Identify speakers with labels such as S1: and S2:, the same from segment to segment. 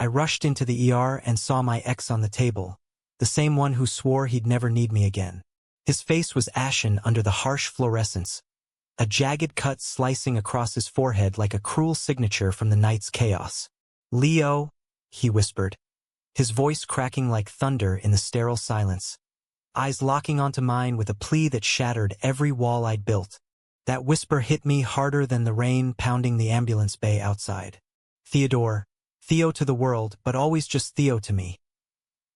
S1: I rushed into the ER and saw my ex on the table, the same one who swore he'd never need me again. His face was ashen under the harsh fluorescence, a jagged cut slicing across his forehead like a cruel signature from the night's chaos. "Leo," he whispered, his voice cracking like thunder in the sterile silence, eyes locking onto mine with a plea that shattered every wall I'd built. That whisper hit me harder than the rain pounding the ambulance bay outside. Theodore, Theo to the world, but always just Theo to me,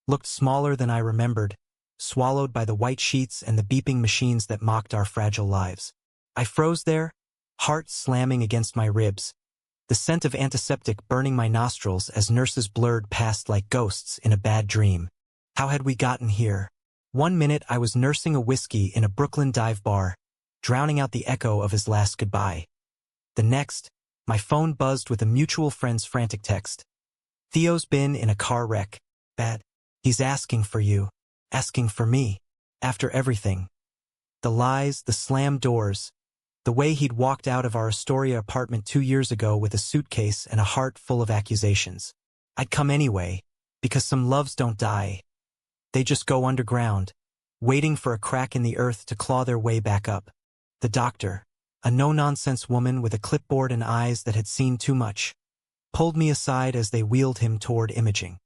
S1: looked smaller than I remembered, swallowed by the white sheets and the beeping machines that mocked our fragile lives. I froze there, heart slamming against my ribs, the scent of antiseptic burning my nostrils as nurses blurred past like ghosts in a bad dream. How had we gotten here? 1 minute I was nursing a whiskey in a Brooklyn dive bar, drowning out the echo of his last goodbye. The next, my phone buzzed with a mutual friend's frantic text. "Theo's been in a car wreck. Bad. He's asking for you. Asking for me. After everything." The lies, the slammed doors, the way he'd walked out of our Astoria apartment 2 years ago with a suitcase and a heart full of accusations. I'd come anyway, because some loves don't die. They just go underground, waiting for a crack in the earth to claw their way back up. The doctor, a no-nonsense woman with a clipboard and eyes that had seen too much, pulled me aside as they wheeled him toward imaging.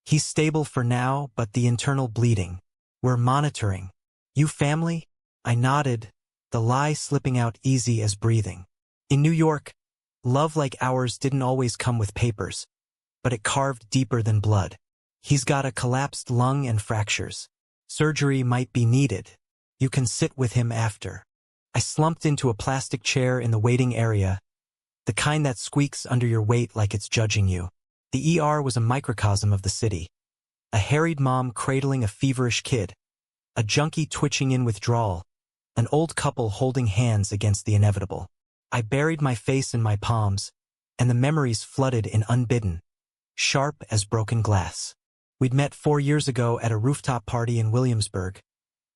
S1: "He's stable for now, but the internal bleeding. We're monitoring. You family?" I nodded, the lie slipping out easy as breathing. In New York, love like ours didn't always come with papers, but it carved deeper than blood. "He's got a collapsed lung and fractures. Surgery might be needed. You can sit with him after." I slumped into a plastic chair in the waiting area, the kind that squeaks under your weight like it's judging you. The ER was a microcosm of the city. A harried mom cradling a feverish kid, a junkie twitching in withdrawal, an old couple holding hands against the inevitable. I buried my face in my palms, and the memories flooded in unbidden, sharp as broken glass. We'd met 4 years ago at a rooftop party in Williamsburg,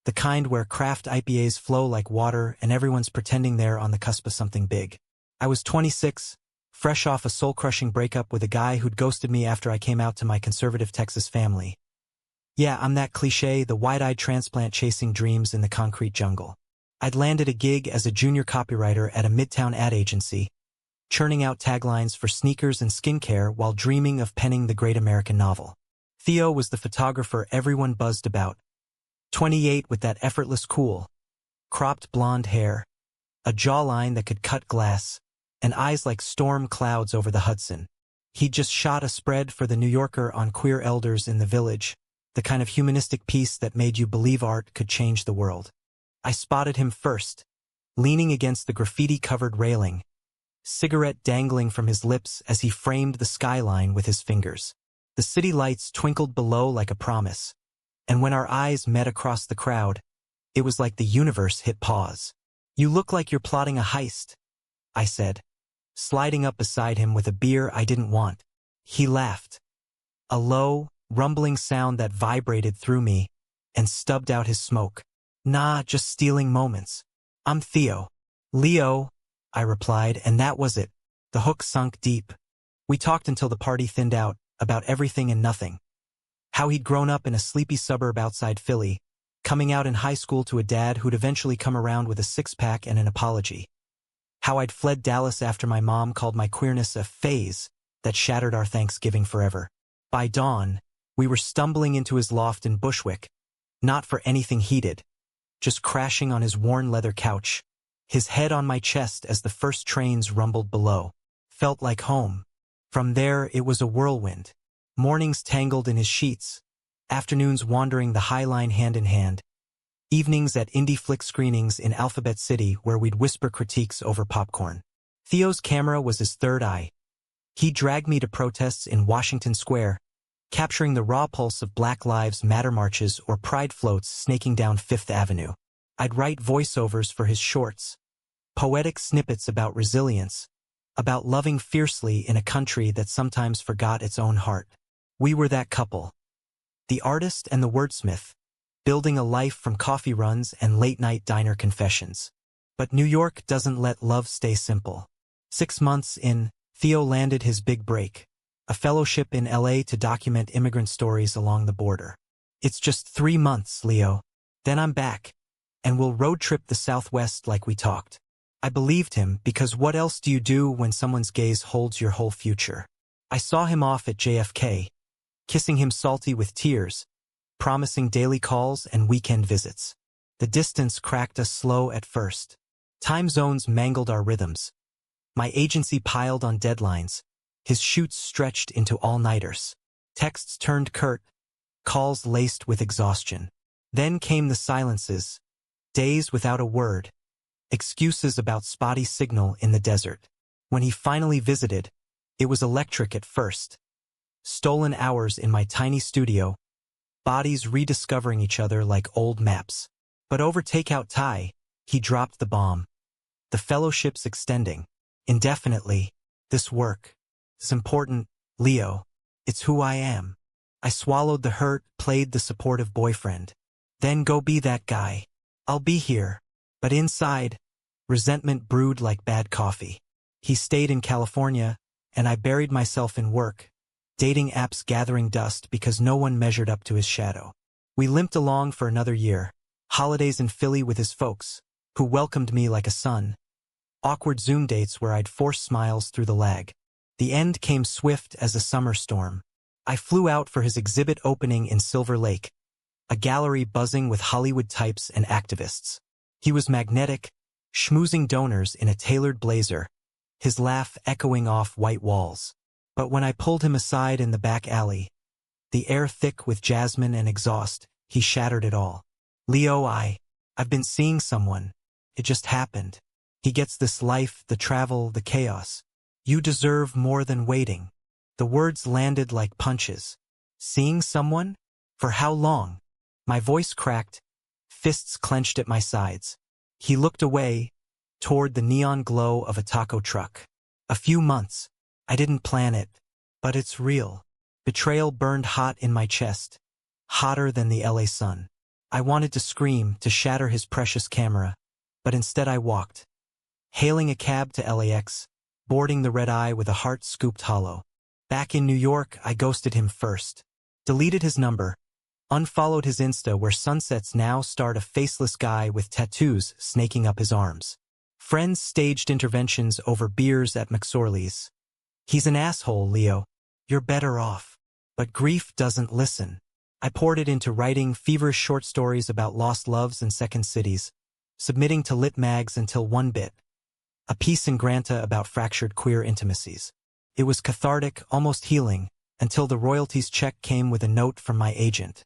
S1: the kind where craft IPAs flow like water and everyone's pretending they're on the cusp of something big. I was 26, fresh off a soul-crushing breakup with a guy who'd ghosted me after I came out to my conservative Texas family. Yeah, I'm that cliché, the wide-eyed transplant chasing dreams in the concrete jungle. I'd landed a gig as a junior copywriter at a midtown ad agency, churning out taglines for sneakers and skincare while dreaming of penning the great American novel. Theo was the photographer everyone buzzed about, 28 with that effortless cool, cropped blonde hair, a jawline that could cut glass, and eyes like storm clouds over the Hudson. He'd just shot a spread for The New Yorker on queer elders in the village, the kind of humanistic piece that made you believe art could change the world. I spotted him first, leaning against the graffiti-covered railing, cigarette dangling from his lips as he framed the skyline with his fingers. The city lights twinkled below like a promise, and when our eyes met across the crowd, it was like the universe hit pause. "You look like you're plotting a heist," I said, sliding up beside him with a beer I didn't want. He laughed, a low, rumbling sound that vibrated through me, and stubbed out his smoke. "Nah, just stealing moments. I'm Theo." "Leo," I replied, and that was it. The hook sunk deep. We talked until the party thinned out, about everything and nothing. How he'd grown up in a sleepy suburb outside Philly, coming out in high school to a dad who'd eventually come around with a six-pack and an apology. How I'd fled Dallas after my mom called my queerness a phase that shattered our Thanksgiving forever. By dawn, we were stumbling into his loft in Bushwick, not for anything heated, just crashing on his worn leather couch, his head on my chest as the first trains rumbled below. Felt like home. From there, it was a whirlwind. Mornings tangled in his sheets, afternoons wandering the High Line hand in hand, evenings at indie flick screenings in Alphabet City where we'd whisper critiques over popcorn. Theo's camera was his third eye. He dragged me to protests in Washington Square, capturing the raw pulse of Black Lives Matter marches or pride floats snaking down Fifth Avenue. I'd write voiceovers for his shorts, poetic snippets about resilience, about loving fiercely in a country that sometimes forgot its own heart. We were that couple, the artist and the wordsmith, building a life from coffee runs and late-night diner confessions. But New York doesn't let love stay simple. 6 months in, Theo landed his big break, a fellowship in LA to document immigrant stories along the border. It's just 3 months, Leo. Then I'm back, and we'll road trip the Southwest like we talked. I believed him because what else do you do when someone's gaze holds your whole future? I saw him off at JFK, kissing him salty with tears, promising daily calls and weekend visits. The distance cracked us slow at first. Time zones mangled our rhythms. My agency piled on deadlines. His shoots stretched into all-nighters. Texts turned curt, calls laced with exhaustion. Then came the silences, days without a word, excuses about spotty signal in the desert. When he finally visited, it was electric at first. Stolen hours in my tiny studio, bodies rediscovering each other like old maps. But over takeout Thai, he dropped the bomb. The fellowship's extending. Indefinitely. This work. It's important, Leo. It's who I am. I swallowed the hurt, played the supportive boyfriend. Then go be that guy. I'll be here. But inside, resentment brewed like bad coffee. He stayed in California, and I buried myself in work, dating apps gathering dust because no one measured up to his shadow. We limped along for another year. Holidays in Philly with his folks, who welcomed me like a son. Awkward Zoom dates where I'd force smiles through the lag. The end came swift as a summer storm. I flew out for his exhibit opening in Silver Lake, a gallery buzzing with Hollywood types and activists. He was magnetic, schmoozing donors in a tailored blazer, his laugh echoing off white walls. But when I pulled him aside in the back alley, the air thick with jasmine and exhaust, he shattered it all. Leo, I've been seeing someone. It just happened. He gets this life, the travel, the chaos. You deserve more than waiting. The words landed like punches. Seeing someone? For how long? My voice cracked, fists clenched at my sides. He looked away, toward the neon glow of a taco truck. A few months. I didn't plan it, but it's real. Betrayal burned hot in my chest, hotter than the LA sun. I wanted to scream, to shatter his precious camera, but instead I walked, hailing a cab to LAX, boarding the red eye with a heart scooped hollow. Back in New York, I ghosted him first, deleted his number, unfollowed his Insta where sunsets now starred a faceless guy with tattoos snaking up his arms. Friends staged interventions over beers at McSorley's. He's an asshole, Leo. You're better off. But grief doesn't listen. I poured it into writing feverish short stories about lost loves and second cities, submitting to lit mags until one bit. A piece in Granta about fractured queer intimacies. It was cathartic, almost healing, until the royalties check came with a note from my agent.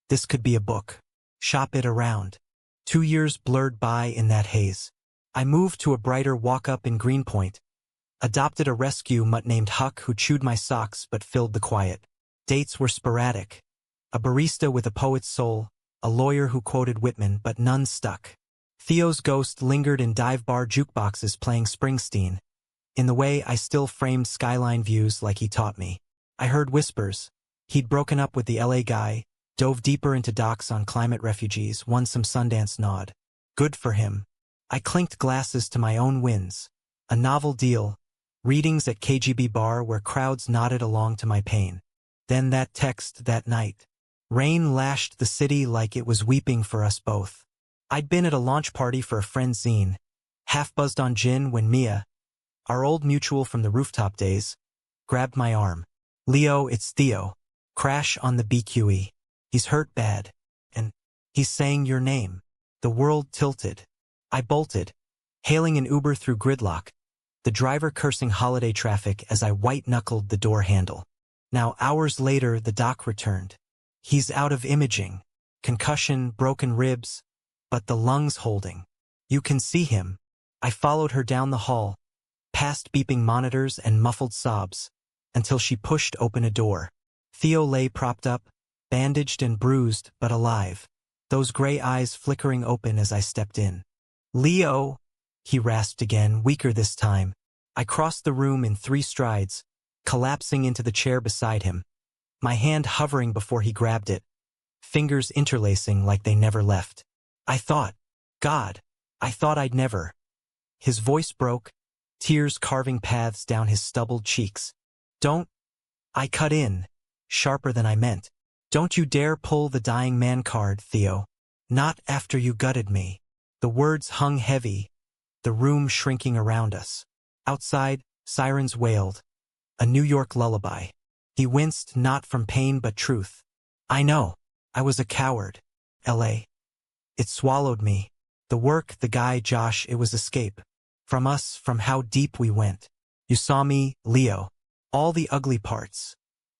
S1: This could be a book. Shop it around. 2 years blurred by in that haze. I moved to a brighter walk-up in Greenpoint, adopted a rescue mutt named Huck who chewed my socks but filled the quiet. Dates were sporadic. A barista with a poet's soul, a lawyer who quoted Whitman, but none stuck. Theo's ghost lingered in dive bar jukeboxes playing Springsteen. In the way I still framed skyline views like he taught me. I heard whispers. He'd broken up with the LA guy, dove deeper into docs on climate refugees, won some Sundance nod. Good for him. I clinked glasses to my own wins. A novel deal, readings at KGB bar where crowds nodded along to my pain. Then that text that night. Rain lashed the city like it was weeping for us both. I'd been at a launch party for a friend's zine, half buzzed on gin when Mia, our old mutual from the rooftop days, grabbed my arm. Leo, it's Theo. Crash on the BQE. He's hurt bad. And he's saying your name. The world tilted. I bolted, hailing an Uber through gridlock, the driver cursing holiday traffic as I white-knuckled the door handle. Now, hours later, the doc returned. He's out of imaging. Concussion, broken ribs, but the lungs holding. You can see him. I followed her down the hall, past beeping monitors and muffled sobs, until she pushed open a door. Theo lay propped up, bandaged and bruised, but alive, those gray eyes flickering open as I stepped in. Leo, he rasped again, weaker this time. I crossed the room in 3 strides, collapsing into the chair beside him, my hand hovering before he grabbed it, fingers interlacing like they never left. I thought I'd never. His voice broke, tears carving paths down his stubbled cheeks. Don't I cut in, sharper than I meant. Don't you dare pull the dying man card, Theo. Not after you gutted me. The words hung heavy, the room shrinking around us. Outside, sirens wailed. A New York lullaby. He winced not from pain but truth. I know. I was a coward. L.A. It swallowed me. The work, the guy, Josh, it was escape. From us, from how deep we went. You saw me, Leo. All the ugly parts.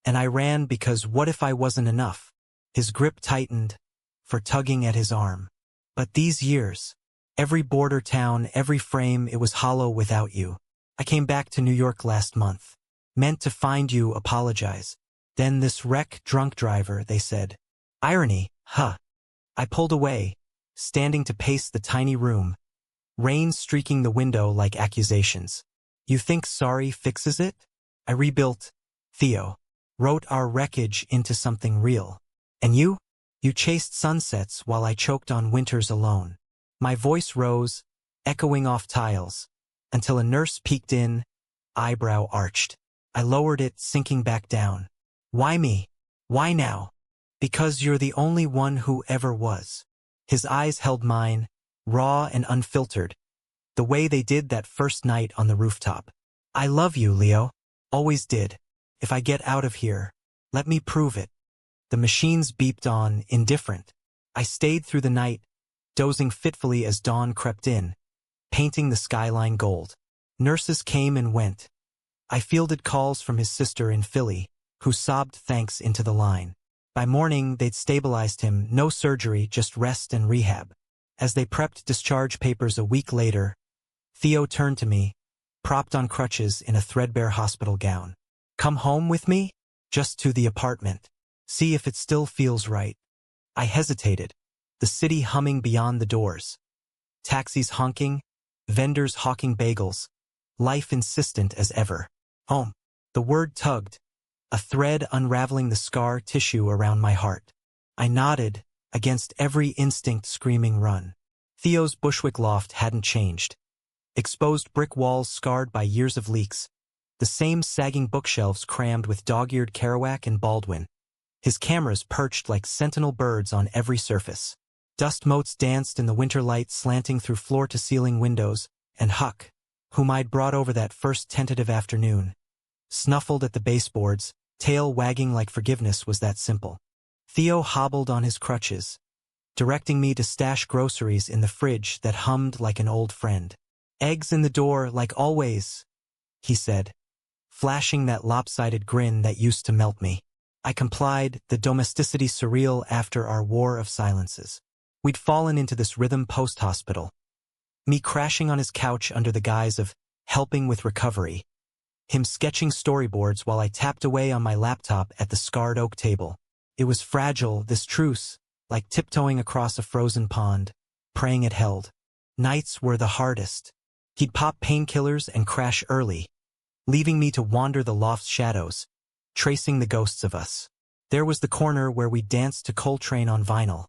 S1: And I ran because what if I wasn't enough? His grip tightened, for tugging at his arm. But these years, every border town, every frame, it was hollow without you. I came back to New York last month. Meant to find you, apologize. Then this wreck, drunk driver, they said. Irony, huh? I pulled away, standing to pace the tiny room. Rain streaking the window like accusations. You think sorry fixes it? I rebuilt, Theo. Wrote our wreckage into something real. And you? You chased sunsets while I choked on winters alone. My voice rose, echoing off tiles, until a nurse peeked in, eyebrow arched. I lowered it, sinking back down. Why me? Why now? Because you're the only one who ever was. His eyes held mine, raw and unfiltered, the way they did that first night on the rooftop. I love you, Leo. Always did. If I get out of here, let me prove it. The machines beeped on, indifferent. I stayed through the night, dozing fitfully as dawn crept in, painting the skyline gold. Nurses came and went. I fielded calls from his sister in Philly, who sobbed thanks into the line. By morning, they'd stabilized him, no surgery, just rest and rehab. As they prepped discharge papers a week later, Theo turned to me, propped on crutches in a threadbare hospital gown. Come home with me? Just to the apartment. See if it still feels right. I hesitated, the city humming beyond the doors. Taxis honking, vendors hawking bagels, life insistent as ever. Home. The word tugged, a thread unraveling the scar tissue around my heart. I nodded, against every instinct screaming run. Theo's Bushwick loft hadn't changed. Exposed brick walls scarred by years of leaks. The same sagging bookshelves crammed with dog-eared Kerouac and Baldwin. His cameras perched like sentinel birds on every surface. Dust motes danced in the winter light slanting through floor-to-ceiling windows, and Huck, whom I'd brought over that first tentative afternoon, snuffled at the baseboards, tail wagging like forgiveness was that simple. Theo hobbled on his crutches, directing me to stash groceries in the fridge that hummed like an old friend. Eggs in the door like always, he said, flashing that lopsided grin that used to melt me. I complied, the domesticity surreal after our war of silences. We'd fallen into this rhythm post-hospital. Me crashing on his couch under the guise of helping with recovery. Him sketching storyboards while I tapped away on my laptop at the scarred oak table. It was fragile, this truce, like tiptoeing across a frozen pond, praying it held. Nights were the hardest. He'd pop painkillers and crash early, leaving me to wander the loft's shadows, tracing the ghosts of us. There was the corner where we danced to Coltrane on vinyl,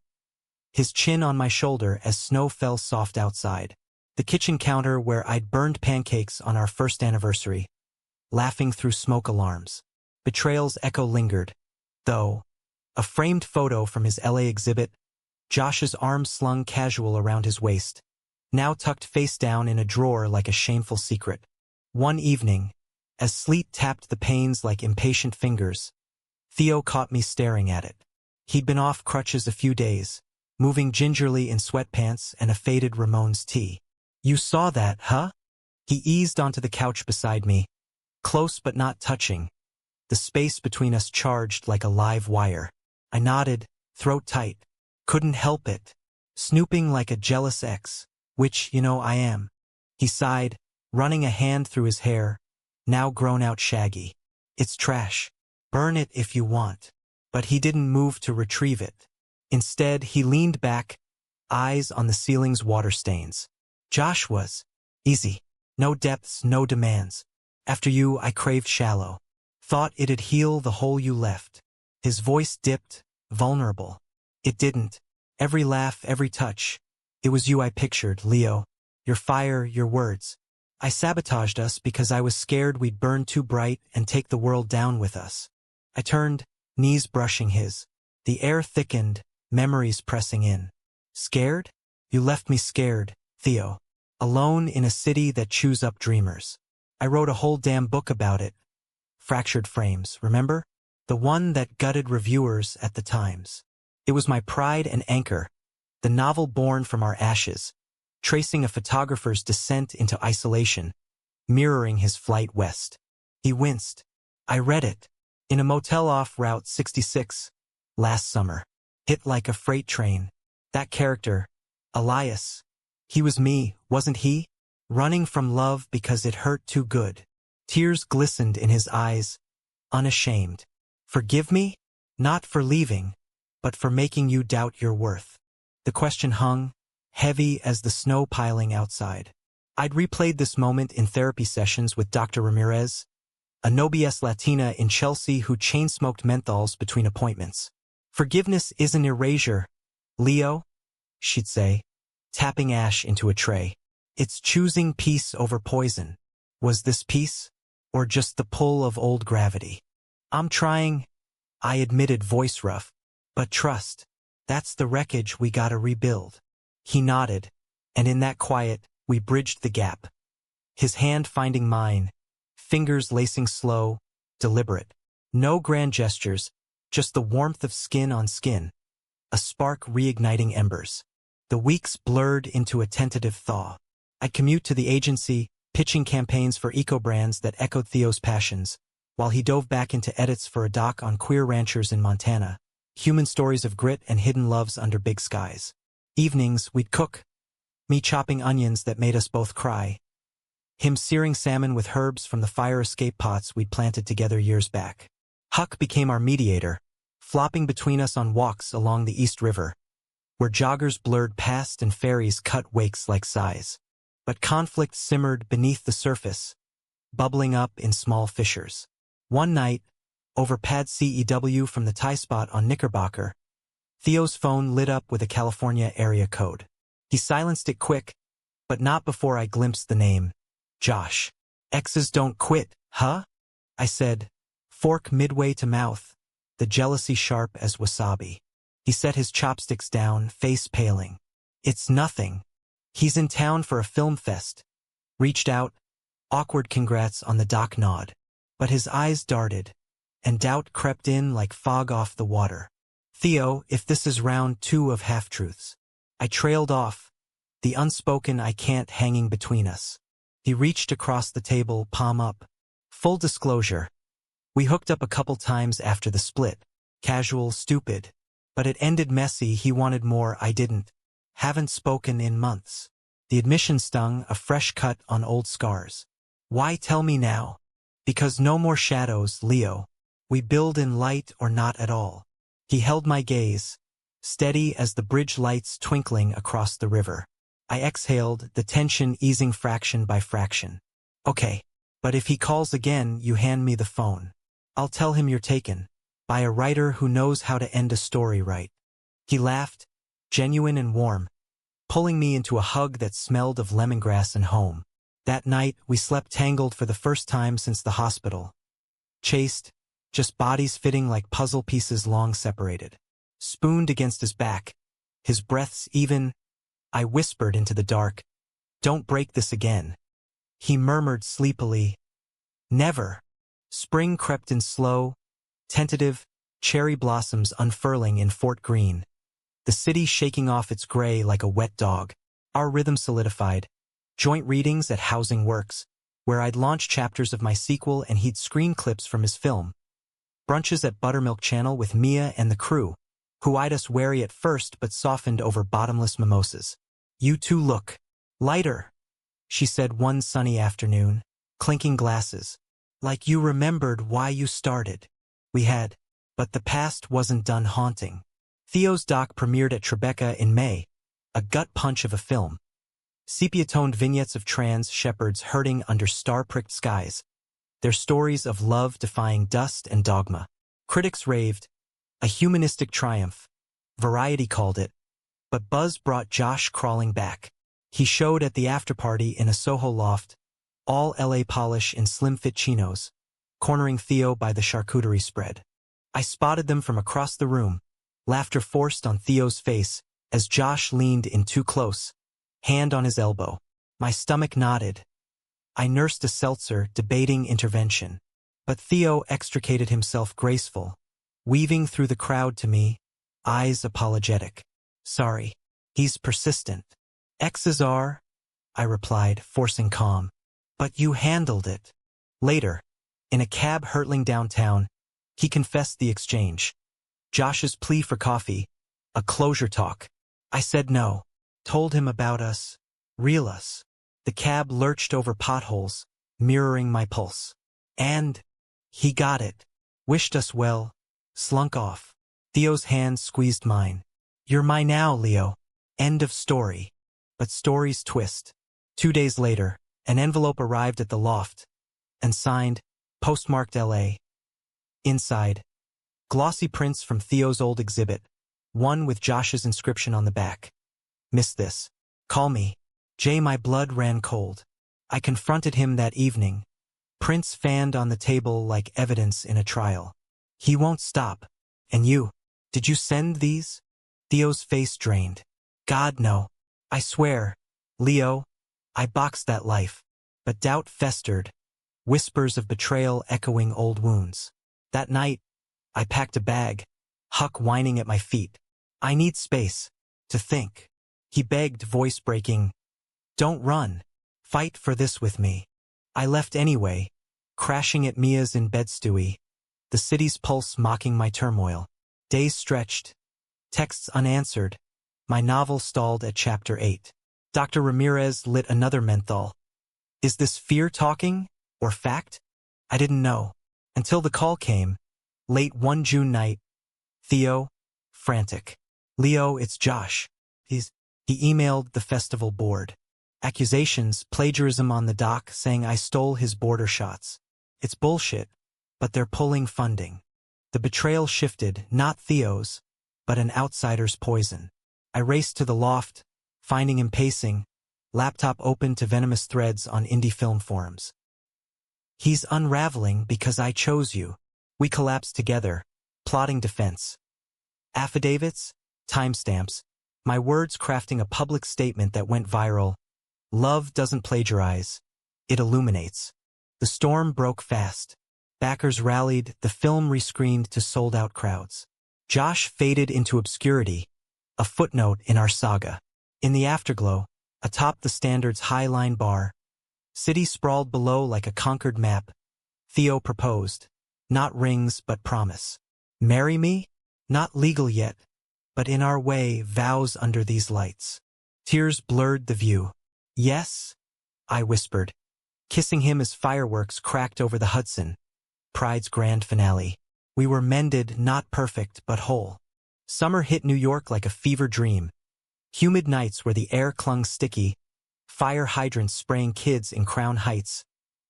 S1: his chin on my shoulder as snow fell soft outside. The kitchen counter where I'd burned pancakes on our first anniversary, laughing through smoke alarms. Betrayal's echo lingered, though. A framed photo from his LA exhibit, Josh's arms slung casual around his waist, now tucked face down in a drawer like a shameful secret. One evening, as sleet tapped the panes like impatient fingers, Theo caught me staring at it. He'd been off crutches a few days, moving gingerly in sweatpants and a faded Ramones tee. You saw that, huh? He eased onto the couch beside me, close but not touching, the space between us charged like a live wire. I nodded, throat tight. Couldn't help it. Snooping like a jealous ex, which, you know, I am. He sighed, running a hand through his hair, now grown out shaggy. It's trash. Burn it if you want. But he didn't move to retrieve it. Instead, he leaned back, eyes on the ceiling's water stains. Josh was easy. No depths, no demands. After you, I craved shallow. Thought it'd heal the hole you left. His voice dipped, vulnerable. It didn't. Every laugh, every touch. It was you I pictured, Leo. Your fire, your words. I sabotaged us because I was scared we'd burn too bright and take the world down with us. I turned, knees brushing his. The air thickened, memories pressing in. Scared? You left me scared, Theo. Alone in a city that chews up dreamers. I wrote a whole damn book about it. Fractured Frames, remember? The one that gutted reviewers at the Times. It was my pride and anchor, the novel born from our ashes, tracing a photographer's descent into isolation, mirroring his flight west. He winced. I read it. In a motel off Route 66, last summer. Hit like a freight train. That character, Elias. He was me, wasn't he? Running from love because it hurt too good. Tears glistened in his eyes, unashamed. Forgive me? Not for leaving, but for making you doubt your worth. The question hung, heavy as the snow piling outside. I'd replayed this moment in therapy sessions with Dr. Ramirez, a no-BS Latina in Chelsea who chain-smoked menthols between appointments. Forgiveness is an erasure, Leo, she'd say, tapping ash into a tray. It's choosing peace over poison. Was this peace, or just the pull of old gravity? I'm trying, I admitted, voice rough. But trust, that's the wreckage we gotta rebuild. He nodded, and in that quiet, we bridged the gap. His hand finding mine, fingers lacing slow, deliberate. No grand gestures, just the warmth of skin on skin, a spark reigniting embers. The weeks blurred into a tentative thaw. I'd commute to the agency, pitching campaigns for eco-brands that echoed Theo's passions, while he dove back into edits for a doc on queer ranchers in Montana, human stories of grit and hidden loves under big skies. Evenings, we'd cook, me chopping onions that made us both cry, him searing salmon with herbs from the fire escape pots we'd planted together years back. Huck became our mediator, flopping between us on walks along the East River, where joggers blurred past and ferries cut wakes like sighs. But conflict simmered beneath the surface, bubbling up in small fissures. One night, over pad CEW from the tie spot on Knickerbocker, Theo's phone lit up with a California area code. He silenced it quick, but not before I glimpsed the name. Josh. Exes don't quit, huh? I said, fork midway to mouth, the jealousy sharp as wasabi. He set his chopsticks down, face paling. It's nothing. He's in town for a film fest. Reached out, awkward congrats on the doc nod. But his eyes darted, and doubt crept in like fog off the water. Theo, if this is round 2 of half-truths. I trailed off, the unspoken I can't hanging between us. He reached across the table, palm up. Full disclosure. We hooked up a couple times after the split. Casual, stupid. But it ended messy. He wanted more, I didn't. Haven't spoken in months. The admission stung, a fresh cut on old scars. Why tell me now? Because no more shadows, Leo. We build in light or not at all. He held my gaze, steady as the bridge lights twinkling across the river. I exhaled, the tension easing fraction by fraction. Okay, but if he calls again, you hand me the phone. I'll tell him you're taken. By a writer who knows how to end a story right. He laughed, genuine and warm, pulling me into a hug that smelled of lemongrass and home. That night, we slept tangled for the first time since the hospital. Chaste, just bodies fitting like puzzle pieces long separated. Spooned against his back, his breaths even. I whispered into the dark, "Don't break this again." He murmured sleepily, "Never." Spring crept in slow, tentative, cherry blossoms unfurling in Fort Greene. The city shaking off its gray like a wet dog. Our rhythm solidified. Joint readings at Housing Works, where I'd launch chapters of my sequel and he'd screen clips from his film. Brunches at Buttermilk Channel with Mia and the crew, who eyed us wary at first but softened over bottomless mimosas. "You two look lighter," she said one sunny afternoon, clinking glasses. "Like you remembered why you started." We had, but the past wasn't done haunting. Theo's doc premiered at Tribeca in May, a gut punch of a film. Sepia-toned vignettes of trans shepherds herding under star-pricked skies, their stories of love defying dust and dogma. Critics raved, a humanistic triumph. Variety called it, but buzz brought Josh crawling back. He showed at the afterparty in a Soho loft, all LA polish in slim-fit chinos, cornering Theo by the charcuterie spread. I spotted them from across the room, laughter forced on Theo's face as Josh leaned in too close, hand on his elbow. My stomach knotted. I nursed a seltzer, debating intervention. But Theo extricated himself graceful, weaving through the crowd to me, eyes apologetic. Sorry. He's persistent. Exes are, I replied, forcing calm. But you handled it. Later, in a cab hurtling downtown, he confessed the exchange. Josh's plea for coffee, a closure talk. I said no, told him about us, real us. The cab lurched over potholes, mirroring my pulse. And he got it, wished us well, slunk off. Theo's hand squeezed mine. You're mine now, Leo. End of story. But stories twist. 2 days later, an envelope arrived at the loft, and signed, postmarked LA. Inside, glossy prints from Theo's old exhibit, one with Josh's inscription on the back. Miss this. Call me. Jay. My blood ran cold. I confronted him that evening. Prints fanned on the table like evidence in a trial. He won't stop. And you? Did you send these? Theo's face drained. God, no. I swear. Leo, I boxed that life. But doubt festered, whispers of betrayal echoing old wounds. That night, I packed a bag, Huck whining at my feet. I need space. To think. He begged, voice breaking. Don't run. Fight for this with me. I left anyway, crashing at Mia's in bed Stewie, the city's pulse mocking my turmoil. Days stretched, texts unanswered. My novel stalled at chapter 8. Dr. Ramirez lit another menthol. Is this fear talking, or fact? I didn't know. Until the call came, late one June night. Theo, frantic. Leo, it's Josh. He emailed the festival board. Accusations, plagiarism on the doc, saying I stole his border shots. It's bullshit, but they're pulling funding. The betrayal shifted, not Theo's, but an outsider's poison. I raced to the loft, finding him pacing, laptop open to venomous threads on indie film forums. He's unraveling because I chose you. We collapsed together, plotting defense. Affidavits, timestamps, my words crafting a public statement that went viral. Love doesn't plagiarize, it illuminates. The storm broke fast. Backers rallied, the film rescreened to sold-out crowds. Josh faded into obscurity, a footnote in our saga. In the afterglow, atop the Standard's high-line bar, city sprawled below like a conquered map. Theo proposed. Not rings, but promise. Marry me? Not legal yet, but in our way, vows under these lights. Tears blurred the view. Yes, I whispered, kissing him as fireworks cracked over the Hudson. Pride's grand finale. We were mended, not perfect, but whole. Summer hit New York like a fever dream. Humid nights where the air clung sticky, fire hydrants spraying kids in Crown Heights,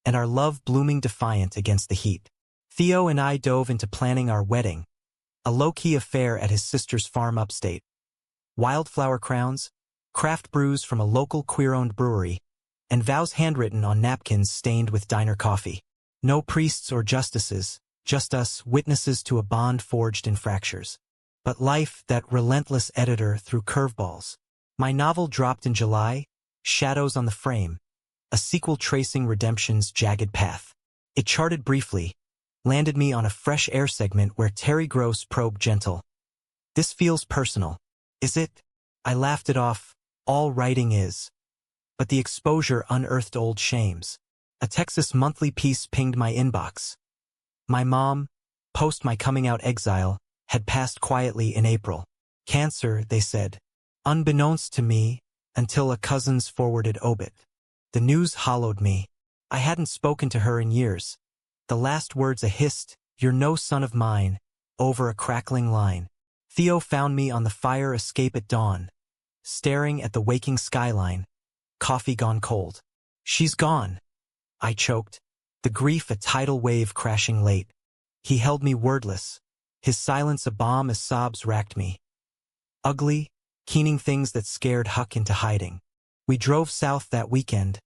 S1: and our love blooming defiant against the heat. Theo and I dove into planning our wedding, a low-key affair at his sister's farm upstate. Wildflower crowns, craft brews from a local queer-owned brewery, and vows handwritten on napkins stained with diner coffee. No priests or justices, just us, witnesses to a bond forged in fractures. But life, that relentless editor, threw curveballs. My novel dropped in July, Shadows on the Frame, a sequel tracing redemption's jagged path. It charted briefly, landed me on a fresh air segment where Terry Gross probed gentle. This feels personal. Is it? I laughed it off. All writing is. But the exposure unearthed old shames. A Texas monthly piece pinged my inbox. My mom, post my coming-out exile, had passed quietly in April. Cancer, they said. Unbeknownst to me, until a cousin's forwarded obit. The news hollowed me. I hadn't spoken to her in years. The last words a hissed, "You're no son of mine," over a crackling line. Theo found me on the fire escape at dawn, staring at the waking skyline, coffee gone cold. She's gone, I choked, the grief a tidal wave crashing late. He held me wordless, his silence a bomb as sobs racked me. Ugly, keening things that scared Huck into hiding. We drove south that weekend,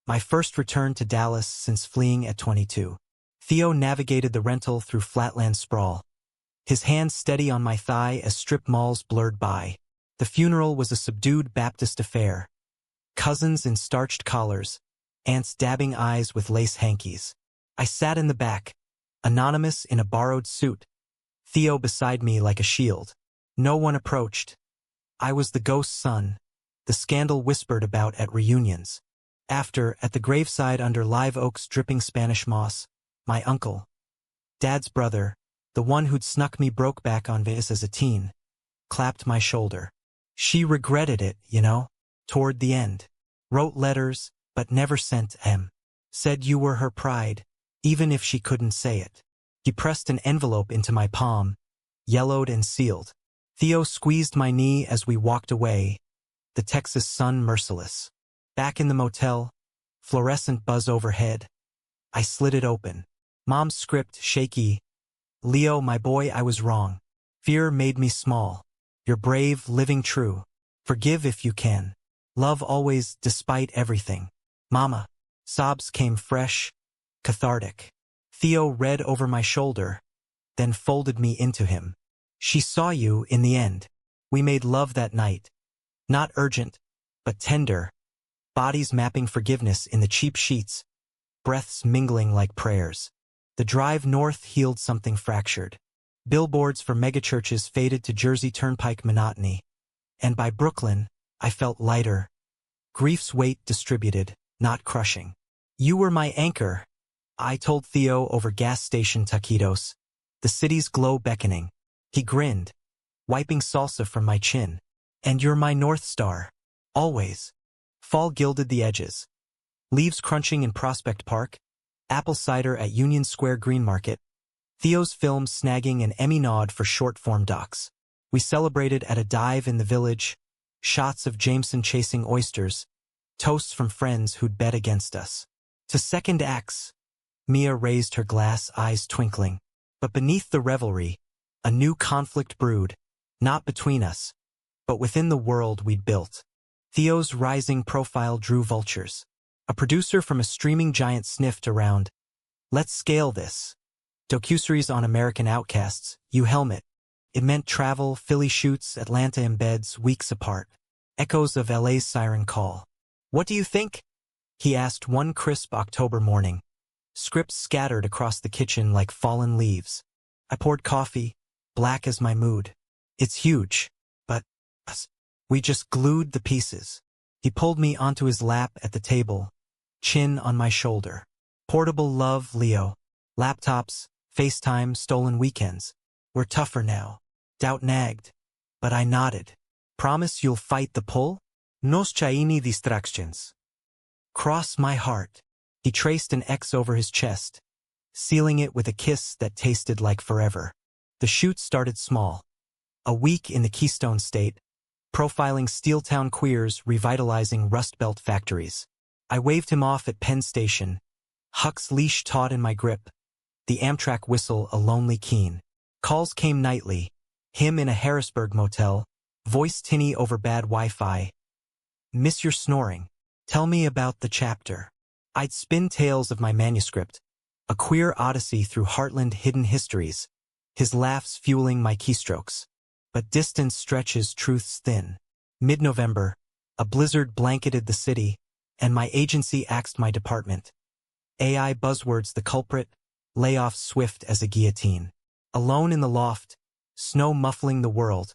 S1: my first return to Dallas since fleeing at 22. Theo navigated the rental through flatland sprawl. his hand steady on my thigh as strip malls blurred by. The funeral was a subdued Baptist affair. Cousins in starched collars, aunts dabbing eyes with lace hankies. I sat in the back, anonymous in a borrowed suit, Theo beside me like a shield. No one approached. I was the ghost son, the scandal whispered about at reunions. After, at the graveside under live oaks dripping Spanish moss, my uncle, Dad's brother, the one who'd snuck me Brokeback on Vegas as a teen, clapped my shoulder. She regretted it, you know, toward the end. Wrote letters, but never sent them. Said you were her pride, even if she couldn't say it. He pressed an envelope into my palm, yellowed and sealed. Theo squeezed my knee as we walked away, the Texas sun merciless. Back in the motel, fluorescent buzz overhead. I slid it open. Mom's script, shaky. Leo, my boy, I was wrong. Fear made me small. You're brave, living true. Forgive if you can. Love always, despite everything. Mama. Sobs came fresh, cathartic. Theo read over my shoulder, then folded me into him. She saw you in the end. We made love that night. Not urgent, but tender. Bodies mapping forgiveness in the cheap sheets. Breaths mingling like prayers. The drive north healed something fractured. Billboards for megachurches faded to Jersey Turnpike monotony. And by Brooklyn, I felt lighter. Grief's weight distributed, not crushing. You were my anchor, I told Theo over gas station taquitos. The city's glow beckoning. He grinned, wiping salsa from my chin. And you're my North Star. Always. Fall gilded the edges. Leaves crunching in Prospect Park. Apple cider at Union Square Green Market. Theo's film snagging an Emmy nod for short-form docs. We celebrated at a dive in the village. Shots of Jameson chasing oysters. Toasts from friends who'd bet against us. To second acts. Mia raised her glass, eyes twinkling. But beneath the revelry, a new conflict brewed. Not between us, but within the world we'd built. Theo's rising profile drew vultures. A producer from a streaming giant sniffed around. Let's scale this. Docuseries on American outcasts, you helmet. It meant travel, Philly shoots, Atlanta embeds, weeks apart. Echoes of LA's siren call. What do you think? He asked one crisp October morning. Scripts scattered across the kitchen like fallen leaves. I poured coffee, black as my mood. It's huge, but us. We just glued the pieces. He pulled me onto his lap at the table, chin on my shoulder. Portable love, Leo. Laptops, FaceTime, stolen weekends. We're tougher now. Doubt nagged, but I nodded. Promise you'll fight the pull? Nos chaini distractions. Cross my heart. He traced an X over his chest, sealing it with a kiss that tasted like forever. The shoot started small. A week in the Keystone State, profiling Steeltown queers revitalizing Rust Belt factories. I waved him off at Penn Station, Huck's leash taut in my grip, the Amtrak whistle a lonely keen. Calls came nightly, him in a Harrisburg motel, voice tinny over bad Wi-Fi. Miss your snoring. Tell me about the chapter. I'd spin tales of my manuscript, a queer odyssey through heartland hidden histories, his laughs fueling my keystrokes. But distance stretches truth's thin. Mid-November, a blizzard blanketed the city, and my agency axed my department. AI buzzwords the culprit, layoffs swift as a guillotine. Alone in the loft, snow muffling the world,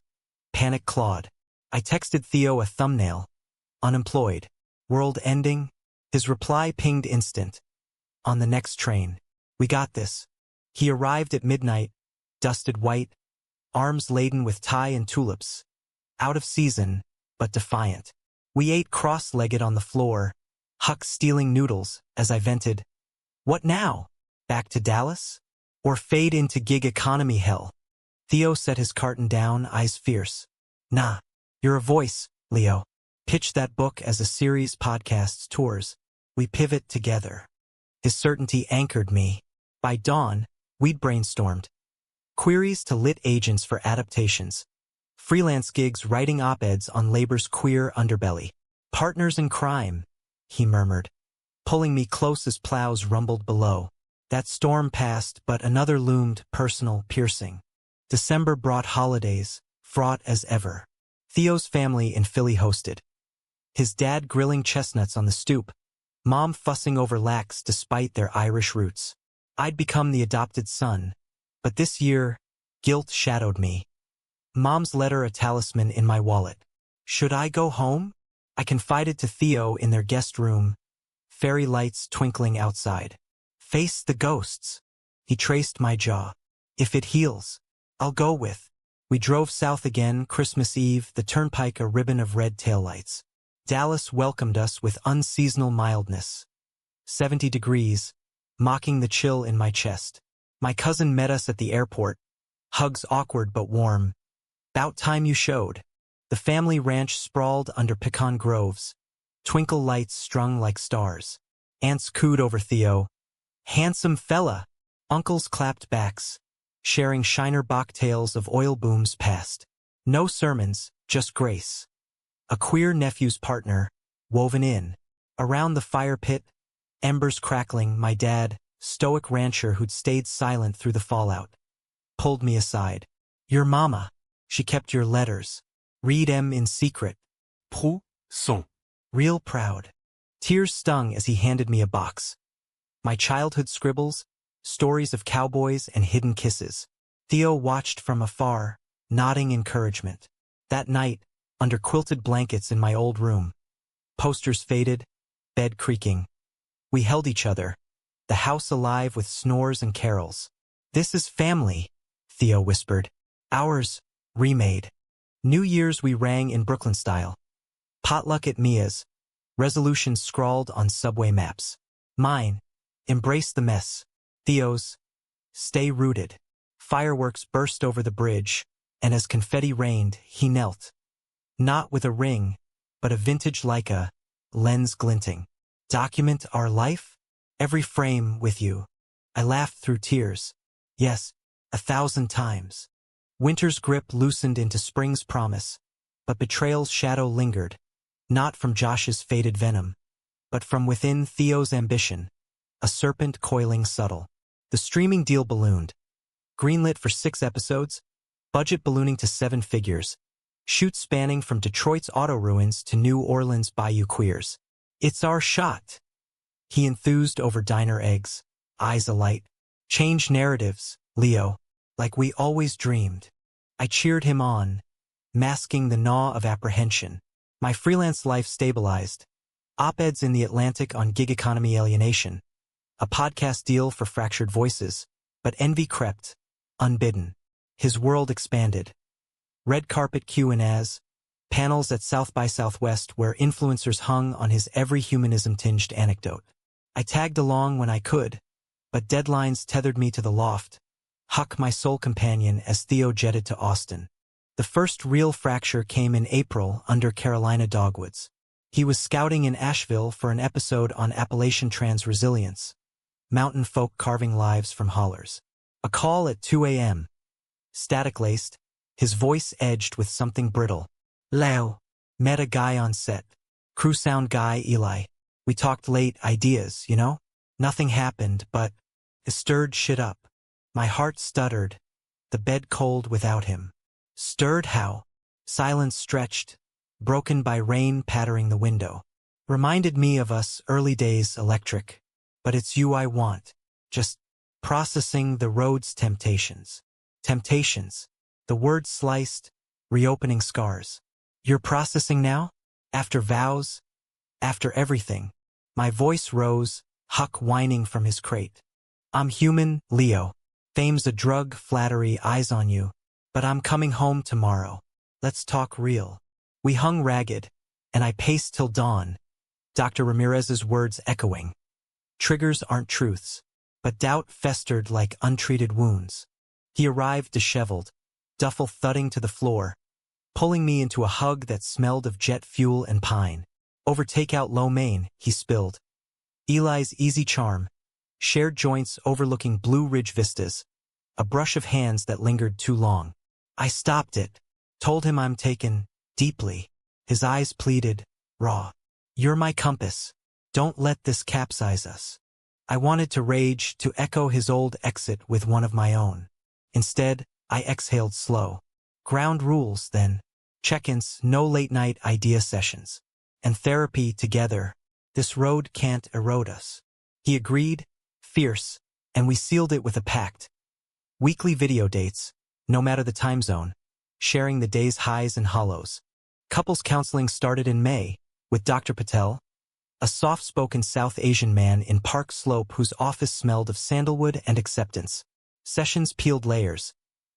S1: panic clawed. I texted Theo a thumbnail. Unemployed. World ending? His reply pinged instant. On the next train. We got this. He arrived at midnight, dusted white, arms laden with tie and tulips. Out of season, but defiant. We ate cross-legged on the floor, Huck stealing noodles as I vented. What now? Back to Dallas? Or fade into gig economy hell? Theo set his carton down, eyes fierce. Nah, you're a voice, Leo. Pitch that book as a series, podcasts, tours. We pivot together. His certainty anchored me. By dawn, we'd brainstormed. Queries to lit agents for adaptations. Freelance gigs writing op-eds on labor's queer underbelly. Partners in crime, he murmured, pulling me close as plows rumbled below. That storm passed, but another loomed, personal, piercing. December brought holidays, fraught as ever. Theo's family in Philly hosted. His dad grilling chestnuts on the stoop, Mom fussing over lax despite their Irish roots. I'd become the adopted son, but this year, guilt shadowed me. Mom's letter a talisman in my wallet. Should I go home? I confided to Theo in their guest room, fairy lights twinkling outside. Face the ghosts. He traced my jaw. If it heals, I'll go with. We drove south again, Christmas Eve, the turnpike a ribbon of red taillights. Dallas welcomed us with unseasonal mildness. 70 degrees, mocking the chill in my chest. My cousin met us at the airport. Hugs awkward but warm. 'Bout time you showed. The family ranch sprawled under pecan groves. Twinkle lights strung like stars. Aunts cooed over Theo. Handsome fella. Uncles clapped backs, sharing Shiner Bach tales of oil booms past. No sermons, just grace. A queer nephew's partner, woven in. Around the fire pit, embers crackling, my dad, stoic rancher who'd stayed silent through the fallout, pulled me aside. Your mama. She kept your letters. Read 'em in secret. Prou son. Real proud. Tears stung as he handed me a box. My childhood scribbles, stories of cowboys and hidden kisses. Theo watched from afar, nodding encouragement. That night, under quilted blankets in my old room, posters faded, bed creaking. We held each other, the house alive with snores and carols. This is family, Theo whispered. Ours, remade. New Year's we rang in Brooklyn style. Potluck at Mia's, resolutions scrawled on subway maps. Mine, embrace the mess. Theo's, stay rooted. Fireworks burst over the bridge, and as confetti rained, he knelt. Not with a ring, but a vintage Leica, lens glinting. Document our life? Every frame with you. I laughed through tears. Yes, 1,000 times. Winter's grip loosened into spring's promise, but betrayal's shadow lingered, not from Josh's faded venom, but from within Theo's ambition, a serpent coiling subtle. The streaming deal ballooned. Greenlit for 6 episodes, budget ballooning to 7 figures, shoots spanning from Detroit's auto ruins to New Orleans' bayou queers. It's our shot. He enthused over diner eggs, eyes alight. Change narratives, Leo, like we always dreamed. I cheered him on, masking the gnaw of apprehension. My freelance life stabilized. Op-eds in The Atlantic on gig economy alienation. A podcast deal for fractured voices, but envy crept, unbidden. His world expanded. Red carpet Q&As, panels at South by Southwest where influencers hung on his every humanism-tinged anecdote. I tagged along when I could, but deadlines tethered me to the loft. Huck my sole companion as Theo jetted to Austin. The first real fracture came in April under Carolina dogwoods. He was scouting in Asheville for an episode on Appalachian trans resilience. Mountain folk carving lives from hollers. A call at 2 a.m. Static-laced, his voice edged with something brittle. Leo. Met a guy on set. Crew sound guy Eli. We talked late ideas, you know? Nothing happened, but it stirred shit up. My heart stuttered. The bed cold without him. Stirred how? Silence stretched, broken by rain pattering the window. Reminded me of us early days electric. But it's you I want. Just processing the road's temptations. Temptations. The word sliced, reopening scars. You're processing now? After vows? After everything? My voice rose, Huck whining from his crate. I'm human, Leo. Fame's a drug, flattery, eyes on you. But I'm coming home tomorrow. Let's talk real. We hung ragged, and I paced till dawn. Dr. Ramirez's words echoing. Triggers aren't truths, but doubt festered like untreated wounds. He arrived disheveled, duffel thudding to the floor, pulling me into a hug that smelled of jet fuel and pine. Over takeout lo mein, he spilled. Eli's easy charm, shared joints overlooking Blue Ridge vistas, a brush of hands that lingered too long. I stopped it, told him I'm taken, deeply. His eyes pleaded, raw. You're my compass. Don't let this capsize us. I wanted to rage, to echo his old exit with one of my own. Instead, I exhaled slow. Ground rules, then. Check-ins, no late-night idea sessions. And therapy together. This road can't erode us. He agreed, fierce, and we sealed it with a pact. Weekly video dates, no matter the time zone, sharing the day's highs and hollows. Couples counseling started in May, with Dr. Patel, a soft-spoken South Asian man in Park Slope whose office smelled of sandalwood and acceptance. Sessions peeled layers.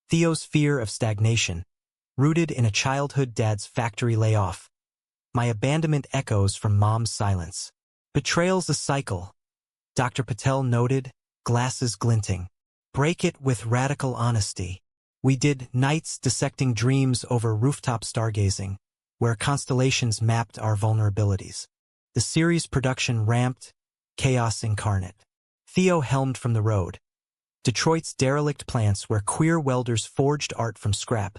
S1: Theo's fear of stagnation, rooted in a childhood dad's factory layoff. My abandonment echoes from mom's silence. Betrayal's a cycle, Dr. Patel noted, glasses glinting. Break it with radical honesty. We did nights dissecting dreams over rooftop stargazing, where constellations mapped our vulnerabilities. The series production ramped, chaos incarnate. Theo helmed from the road. Detroit's derelict plants where queer welders forged art from scrap.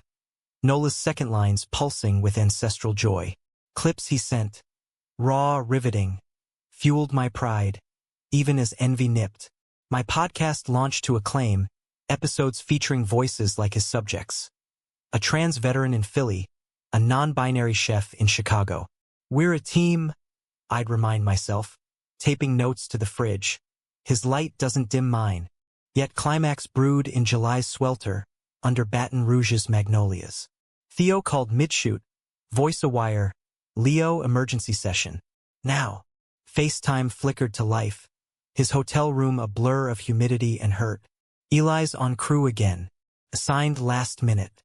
S1: Nola's second lines pulsing with ancestral joy. Clips he sent, raw, riveting, fueled my pride, even as envy nipped. My podcast launched to acclaim, episodes featuring voices like his subjects. A trans veteran in Philly, a non-binary chef in Chicago. We're a team, I'd remind myself, taping notes to the fridge. His light doesn't dim mine. Yet climax brewed in July's swelter, under Baton Rouge's magnolias. Theo called mid-shoot, voice a wire, Leo emergency session. Now, FaceTime flickered to life, his hotel room a blur of humidity and hurt. Eli's on crew again, assigned last minute.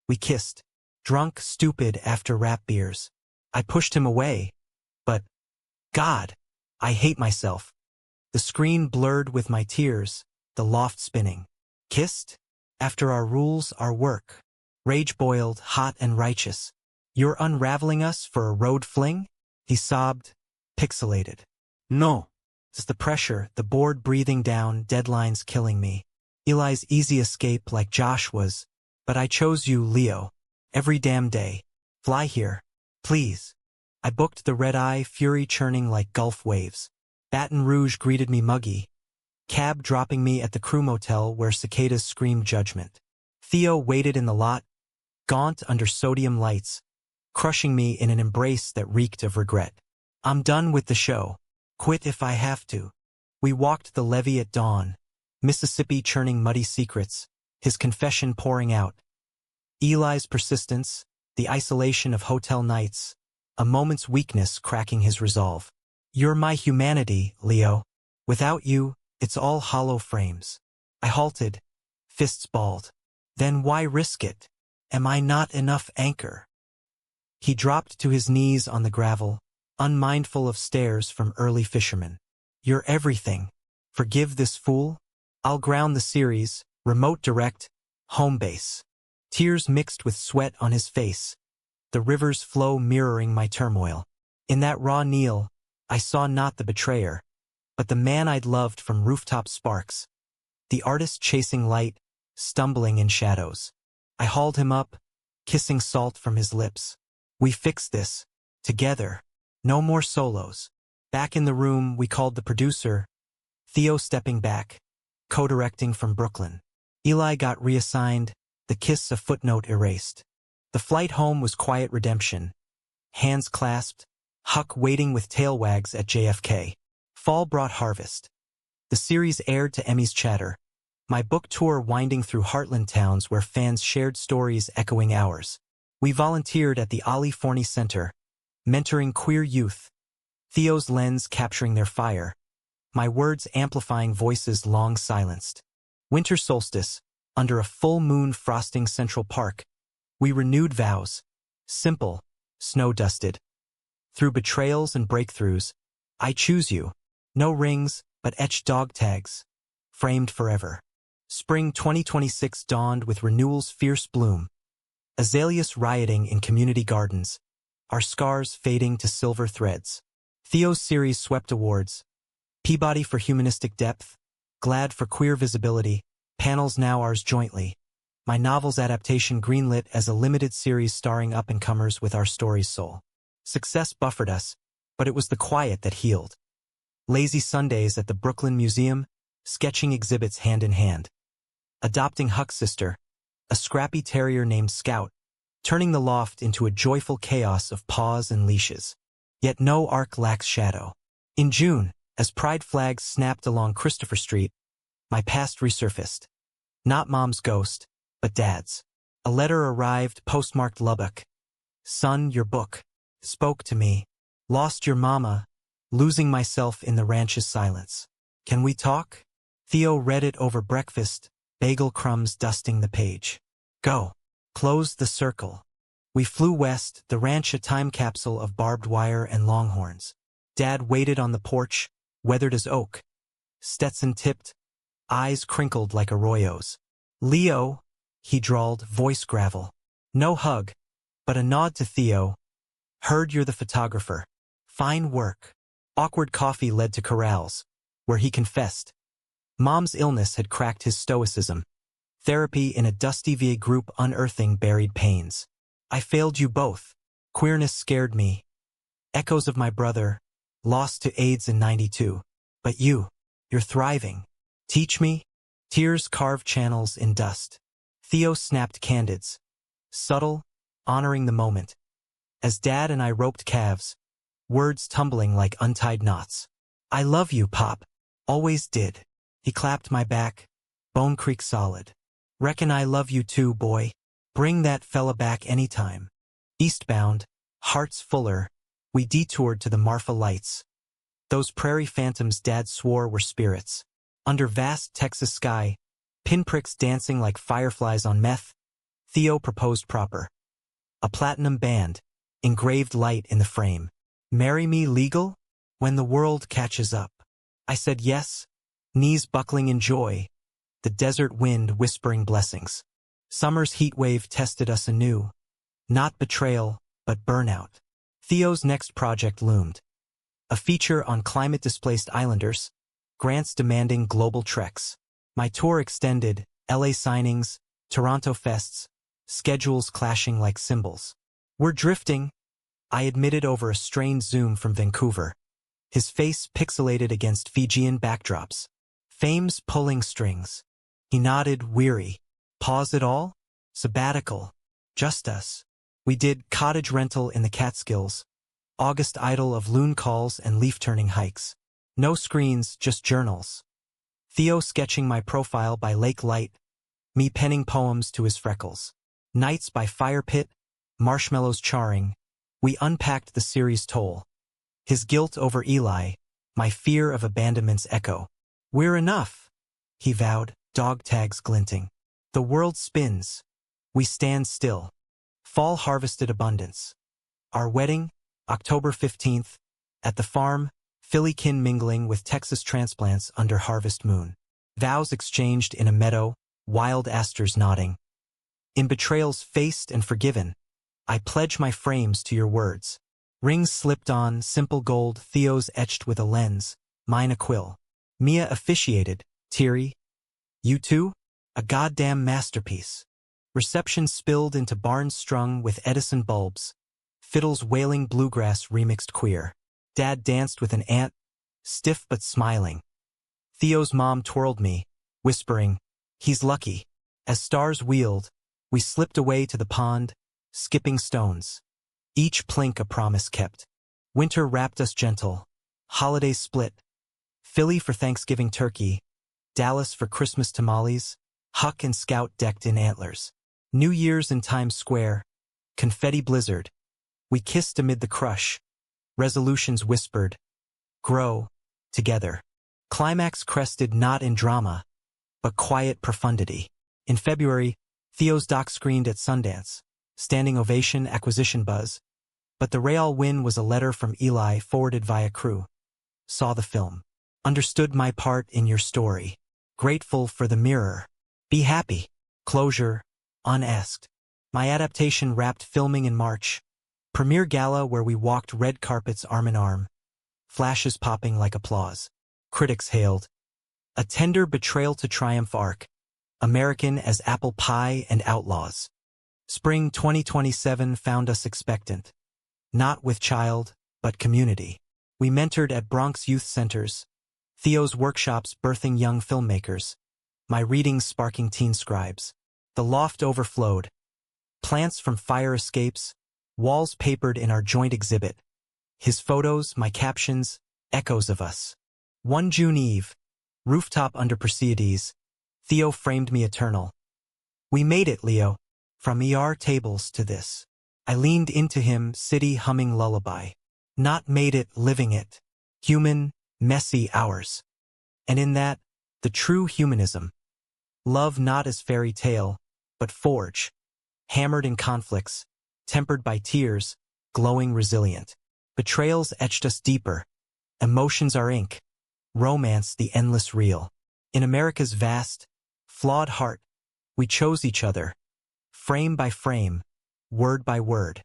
S1: We kissed, drunk, stupid after rap beers. I pushed him away, but, God, I hate myself. The screen blurred with my tears, the loft spinning. Kissed? After our rules, our work. Rage boiled, hot and righteous. You're unraveling us for a road fling? He sobbed, pixelated. No. It's the pressure, the board breathing down, deadlines killing me. Eli's easy escape like Josh was. But I chose you, Leo. Every damn day. Fly here. Please. I booked the red-eye, fury churning like Gulf waves. Baton Rouge greeted me muggy. Cab dropping me at the crew motel where cicadas screamed judgment. Theo waited in the lot, gaunt under sodium lights, crushing me in an embrace that reeked of regret. I'm done with the show. Quit if I have to. We walked the levee at dawn, Mississippi churning muddy secrets, his confession pouring out. Eli's persistence, the isolation of hotel nights, a moment's weakness cracking his resolve. You're my humanity, Leo. Without you, it's all hollow frames. I halted, fists balled. Then why risk it? Am I not enough anchor? He dropped to his knees on the gravel, unmindful of stares from early fishermen. You're everything. Forgive this fool? I'll ground the series, remote direct, home base. Tears mixed with sweat on his face. The river's flow mirroring my turmoil. In that raw kneel, I saw not the betrayer, but the man I'd loved from rooftop sparks. The artist chasing light, stumbling in shadows. I hauled him up, kissing salt from his lips. We fixed this, together. No more solos. Back in the room, we called the producer, Theo stepping back, co-directing from Brooklyn. Eli got reassigned, the kiss a footnote erased. The flight home was quiet redemption. Hands clasped, Huck waiting with tail wags at JFK. Fall brought harvest. The series aired to Emmy's chatter. My book tour winding through heartland towns where fans shared stories echoing ours. We volunteered at the Ali Forney Center, mentoring queer youth. Theo's lens capturing their fire. My words amplifying voices long silenced. Winter solstice, under a full moon frosting Central Park. We renewed vows. Simple, snow-dusted. Through betrayals and breakthroughs, I choose you. No rings, but etched dog tags. Framed forever. Spring 2026 dawned with renewal's fierce bloom. Azaleas rioting in community gardens. Our scars fading to silver threads. Theo's series swept awards. Peabody for humanistic depth. Glad for queer visibility. Panels now ours jointly. My novel's adaptation greenlit as a limited series starring up-and-comers with our story's soul. Success buffered us, but it was the quiet that healed. Lazy Sundays at the Brooklyn Museum, sketching exhibits hand in hand. Adopting Huck's sister, a scrappy terrier named Scout, turning the loft into a joyful chaos of paws and leashes. Yet no arc lacks shadow. In June, as pride flags snapped along Christopher Street, my past resurfaced. Not Mom's ghost, but Dad's. A letter arrived postmarked Lubbock. "Son, your book spoke to me. Lost your mama, losing myself in the ranch's silence. Can we talk?" Theo read it over breakfast, bagel crumbs dusting the page. "Go." Closed the circle. We flew west, the ranch a time capsule of barbed wire and longhorns. Dad waited on the porch, weathered as oak. Stetson tipped, eyes crinkled like Arroyo's. "Leo," he drawled, voice gravel. No hug, but a nod to Theo. "Heard you're the photographer. Fine work." Awkward coffee led to corrals, where he confessed. Mom's illness had cracked his stoicism. Therapy in a dusty VA group unearthing buried pains. "I failed you both. Queerness scared me. Echoes of my brother, lost to AIDS in '92. But you're thriving. Teach me?" Tears carved channels in dust. Theo snapped candids. Subtle, honoring the moment. As Dad and I roped calves, words tumbling like untied knots. "I love you, Pop. Always did." He clapped my back, Bone Creek solid. "Reckon I love you too, boy. Bring that fella back anytime." Eastbound, hearts fuller, we detoured to the Marfa Lights. Those prairie phantoms Dad swore were spirits. Under vast Texas sky, pinpricks dancing like fireflies on meth, Theo proposed proper. A platinum band, engraved light in the frame. "Marry me legal? When the world catches up." I said yes, knees buckling in joy, the desert wind whispering blessings. Summer's heat wave tested us anew. Not betrayal, but burnout. Theo's next project loomed. A feature on climate-displaced islanders, grants demanding global treks. My tour extended, LA signings, Toronto fests, schedules clashing like cymbals. "We're drifting," I admitted over a strained Zoom from Vancouver. His face pixelated against Fijian backdrops. "Fame's pulling strings." He nodded, weary. "Pause it all? Sabbatical. Just us." We did cottage rental in the Catskills, August idyll of loon calls and leaf-turning hikes. No screens, just journals. Theo sketching my profile by lake light, me penning poems to his freckles. Nights by fire pit, marshmallows charring, we unpacked the series' toll. His guilt over Eli, my fear of abandonment's echo. "We're enough," he vowed, dog tags glinting. "The world spins. We stand still." Fall harvested abundance. Our wedding, October 15th, at the farm, Philly kin mingling with Texas transplants under harvest moon. Vows exchanged in a meadow, wild asters nodding. In betrayals faced and forgiven, I pledge my frames to your words. Rings slipped on, simple gold, Theo's etched with a lens, mine a quill. Mia officiated, teary. "You too? A goddamn masterpiece." Reception spilled into barns strung with Edison bulbs. Fiddles wailing bluegrass remixed queer. Dad danced with an aunt, stiff but smiling. Theo's mom twirled me, whispering, "He's lucky." As stars wheeled, we slipped away to the pond, skipping stones. Each plink a promise kept. Winter wrapped us gentle. Holidays split. Philly for Thanksgiving turkey, Dallas for Christmas tamales, Huck and Scout decked in antlers. New Year's in Times Square, confetti blizzard. We kissed amid the crush. Resolutions whispered, "Grow, together." Climax crested not in drama, but quiet profundity. In February, Theo's doc screened at Sundance. Standing ovation, acquisition buzz. But the Real win was a letter from Eli forwarded via crew. Saw the film. Understood my part in your story. Grateful for the mirror. Be happy. Closure, unasked. My adaptation wrapped filming in March. Premiere gala where we walked red carpets arm in arm. Flashes popping like applause. Critics hailed. A tender betrayal to triumph arc. American as apple pie and outlaws. Spring 2027 found us expectant. Not with child, but community. We mentored at Bronx youth centers. Theo's workshops birthing young filmmakers. My readings sparking teen scribes. The loft overflowed. Plants from fire escapes, walls papered in our joint exhibit. His photos, my captions, echoes of us. One June Eve, rooftop under Perseides, Theo framed me eternal. We made it, Leo. From ER tables to this. I leaned into him, city humming lullaby. Not made it, living it. Human, messy hours. And in that, the true humanism. Love not as fairy tale, but forge. Hammered in conflicts, tempered by tears, glowing resilient. Betrayals etched us deeper. Emotions are ink. Romance the endless reel. In America's vast, flawed heart, we chose each other. Frame by frame, word by word.